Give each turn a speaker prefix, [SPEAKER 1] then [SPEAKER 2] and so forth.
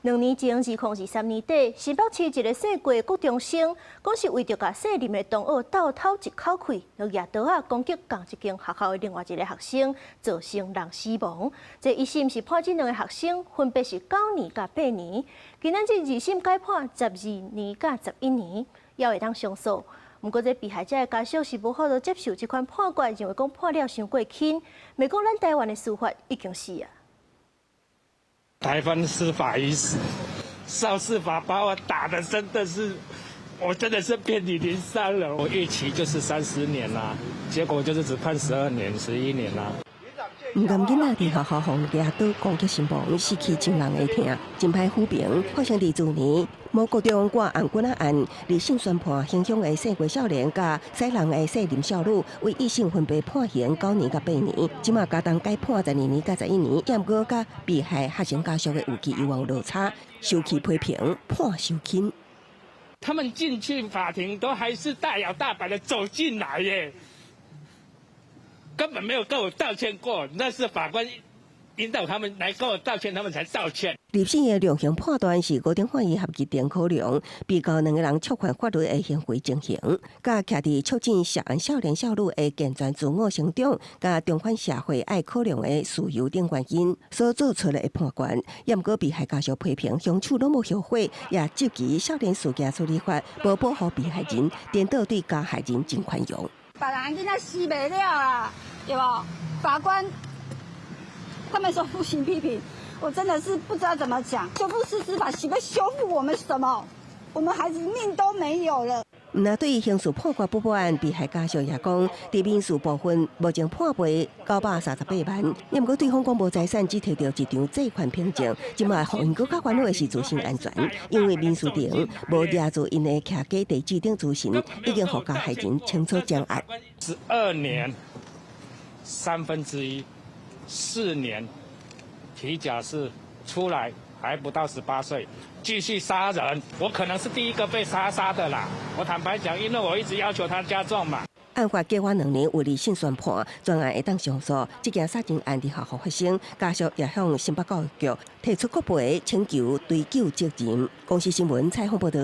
[SPEAKER 1] 2年前2023年底，新北市一个姓郭国中生，讲是为着甲姓林的同学斗头一口气，用野刀啊攻击同一间学校的另外一个学生，造成人死亡。这一审是判这2个学生分别是9年甲8年，今仔日2审改判12年甲11年，也会当上诉。不过，这被害者的家属是无法度接受这款判决，认为讲判了伤过轻，袂讲咱台湾的司法已经死啊。
[SPEAKER 2] 台湾司法已死，少司法把我打的真的是，我真的是遍体鳞伤了。我预期就是30年啦，结果就是只判12年、11年啦。
[SPEAKER 3] 唔甘囡仔伫学校互掠刀攻击身亡，失去亲人的疼，真歹抚平。发生伫去年，某国中挂红棍仔案，2审宣判行凶的姓郭少年甲西人的姓林少女为1审分别判刑9年甲8年，即马加重改判12年甲11年，也毋过甲被害学生家属的有期遗忘落差，受其批评判受轻。
[SPEAKER 2] 他们进去法庭都还是大摇大摆的走进来耶。 根本没有跟我道歉过，那是法官引导他们来跟我道歉，他们才道歉。
[SPEAKER 3] 2审的量刑判断是5点法院合议点考量，被告2个人触犯法律的行为情形，甲徛伫促进涉案少年少女的健全自我成长，甲重返社会爱考量的事由等原因所做出的判决。也毋过被害家属批评凶手拢无后悔，也质疑少年事件处理法无保护被害人，颠倒对加害人真宽容。
[SPEAKER 4] 把人囡仔死袂了啦，对不？法官他们说不行批评，我真的是不知道怎么讲。修复式司法是要修复我们什么？我们孩子命都没有了。
[SPEAKER 3] 那对于刑事判决不案，被害家属也讲，伫民事部分目前判赔938万，也毋过对方讲无财产，只摕到一张借款凭证。今麦互因更加烦恼的是自身安全，因为民事庭无抓住因的徛假地址等资讯，已经互加害人清楚掌握。
[SPEAKER 2] 12年1/3，4年提假释出来还不到18岁。 继续杀人，我可能是第一个被杀的啦。我坦白讲，因为我一直要求他加重嘛。
[SPEAKER 3] 案发计划2年，为2审宣判，专案会当上诉。这件杀人案伫学校发生，家属也向新北教育局提出国赔请求追究责任。公司新闻采访报道。